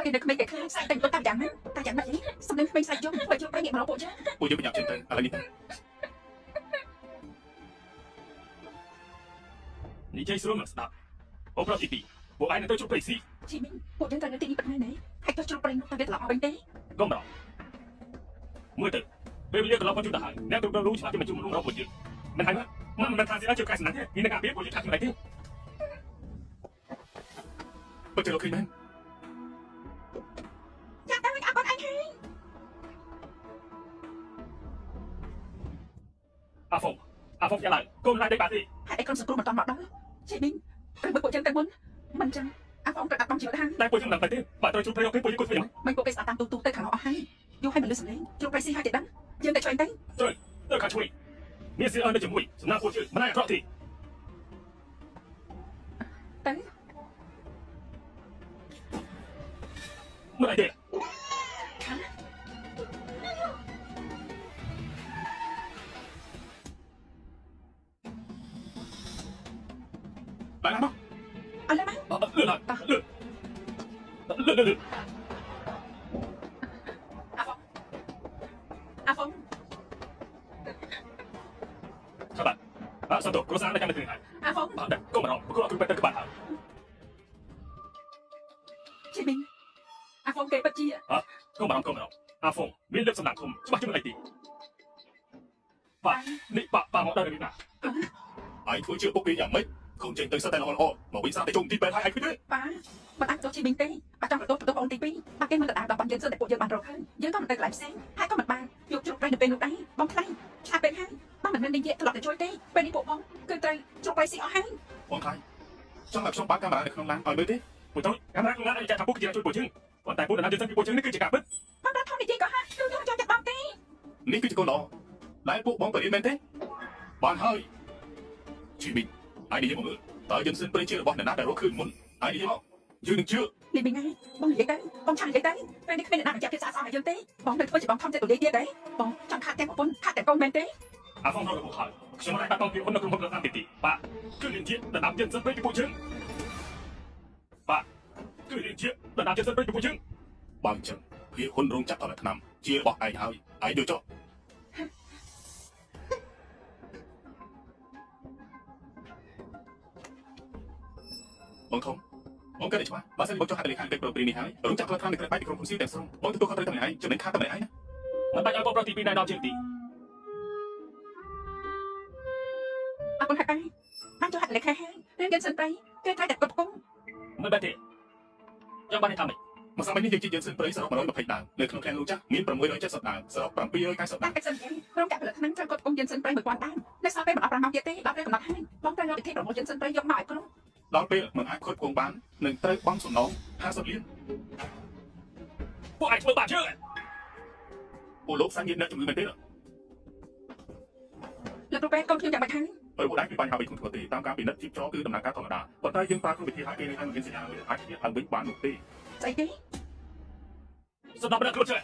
គេនៅក្មេងគេខ្លាំងស្អីតែគាត់តាយ៉ាងណានេះសំនឹងក្មេងស្អីយកបើយកប្រងាកមករកពួកចាពួកយើងប្រញាប់ចេញទៅឥឡូវនេះទៅនិយាយស្រួលមិនស្ដាប់អូប្រទី2ពួកឯងនៅទៅជប់ព្រៃស៊ីជីមីងពួកយើងត្រូវនៅទីនេះប៉ុណ្ណាណែហើយទៅជ្រុលប្រេងទៅវាត្រឡប់មកវិញទេកុំបារម្ភមើលទៅពេលវេលាកន្លងមកជុំទៅហើយអ្នកទៅรู้ច្បាស់ជាមិនជុំរួមរកពួកយើងមិនហើយមិនថាស្អីជាកាយសំណាក់ទេមានការពារពួកយើងថាខ្លួនឯងទេបើជិះរកឃើញមែនចាំតែវិញអត់បងអញហើយអាហ្វុងយ៉ាងឡើយកុំឡាយដេកបាត់ទេហើយអីក្រុមសង្គ្រោះមិនតន់មកដល់ជីមីងព្រឹកមើលពួកយើងទៅមុនមិនចឹងអាហ្វុងត្រូវអត់បងជឿទៅហើយតែពួកយើងមិនដឹងទេបើត្រូវជួបព្រៃអូខេពួកយើងគួរធ្វើយ៉ាងមិនពួកគេស្ដាប់តាមទូទៅខាងអស់ហើយយកឲ្យមិនលឺសំឡេងជ្រុលប្រេងស៊ីហើយទេដឹងយើងតែជួយទៅជួយទៅខាងជួយមានសិលអើនៅជាមួយសំណាក់ពួកយើងមិនអាចអក្រក់ទេទៅមិនអាចទេ来嘛！来嘛！乐了，乐。阿峰，小板，上头，给我3个干的挺好。阿峰，好的，够不着，不够，就别个板了。chí minh，阿峰给不知啊，够不着，阿峰，មានលឹកសំណាក់ធំច្បាស់ជាមិនអីទេបាទនេះបាមកដល់នេះណាឯងធ្វើជឿពុកគេយ៉ាងម៉េចកូនចេញទៅសិតតែល្អមកវិញសាតែជុំទីបែរហើយឯងឃើញទេប៉ាមិនអាចចូលជីមីងទេអាចចង់ទទួលបងទី2បាក់គេមិនដដែលដល់បងយើងសិនតែពួកយើងបានរកឃើញយើងក៏មិនទៅកន្លែងផ្សេងហើយក៏មិនបានយកជ្រុកប្រៃនៅពេលនោះដែរបងខ្លាំងឆ្លាតពេកហើយបងមិនមាននិយាយត្រឡប់ទៅជួយទេពេលនេះពួកបងគឺត្រូវជ្រុកប្រៃស៊ីអស់ហើយបងខ្លាំងចង់ឲ្យខ្ញុំបាក់កាមេរ៉ានៅក្នុងឡានឲ្យមើលទេពួកទៅកាមេរ៉ាក្នុងឡានអាចចាក់ថាពុកជាជួយពួកយើងប៉ុន្តែពួកដំណាំយើងសិនពីពួកយើងនេះគឺជាការពិតបងដល់ធំនិយាយក៏ហាក់គឺយកចូលចិត្តបងទេនេះគឺជាកូនល្អដែលពួកបងទៅរៀនមែនទេបានហើយជីមីឯងនិយាយមកមើលតើយើងសិនព្រៃជារបស់អ្នកណាដែលរកឃើញមុនឯងនិយាយមកយើងនឹងជឿនេះមីងហើយបងនិយាយទៅបងឆាននិយាយទៅពេលនេះគ្មានអ្នកណាបញ្ជាក់ភាពស្អាតស្អំឲ្យយើងទេបងនៅធ្វើជាបងខំចិត្តទូលាយទៀតទេបងចង់ខាត់ទាំងប្រពន្ធខាត់ទាំងកូនមែនទេអាហ្វុងរករបស់ហើយខ្ញុំមិនអាចបាត់បង់ពីអូននៅក្នុងមុខតាមទីបាទគឺលៀនជាដំណាំយើងសិនព្រៃពីពួកយើងបាទគឺលៀនជាដំណាំយើងសិនព្រៃពីពួកយើងបើអញ្ចឹងភាគហ៊ុនរងចាប់តរឆ្នាំជារបស់ឯងហើយឯងយកចុះបងធំបងក៏ได้ច្បាស់បើសិនបងចង់ហាត់លេខាកិច្ចប្រព្រឹត្តនេះហើយរងចាប់ធ្វើតាមនៅក្រៅបែកពីក្រុមហ៊ុនស៊ីទាំងស្រុងបងទទួលខុសត្រូវទាំងឯងចំណេញខាតតែឯងណាមិនបាច់ឲ្យបងប្រទី2ណែដល់ជាងទីអរគុណហាក់ឯងបានចូលហាត់លេខាហើយរៀនយើងសិនប្រៃគឺត្រូវតែគ្រប់គុំមិនបាច់ទេខ្ញុំបានថាម៉េចមកសម័យនេះយើងជាយើងសិនប្រៃសរុប120ដើមនៅក្នុងឃ្លាំងលោកចាស់មាន670ដើមសរុប790ដើមតែសិនរងការផលិតឆ្នាំត្រូវគ្រប់គុំយើងសិនប្រៃ1000ដើមនៅសល់ពេល15ម៉ោងទៀតទេដល់ពេលកំណត់ហើយបងត្រូវយកវិធីប្រមូលយើងសិនប្រៃយកមកឲ្យគ្រប់ដល់ពេលមិនអាចគ្រប់គ្រងបាននឹងត្រូវបង់សំណង50លានពួកឯងធ្វើបាបជឿពួកលោកសាញ់អ្នកជំងឺមែនទេលោកគ្រូពេទ្យកូនខ្ញុំយ៉ាងម៉េចហើយហើយពួកឯងមានបញ្ហាអ្វីធ្ងន់ធ្ងរទេតាមការពិនិត្យជីវចរគឺដំណើរការធម្មតាប៉ុន្តែយើងប្រើក្នុងវិធីហើយគេនឹងមានសញ្ញាមួយអាចជាឲ្យវិញបាននោះទេស្អីទេសម្រាប់អ្នកគ្រូចេះ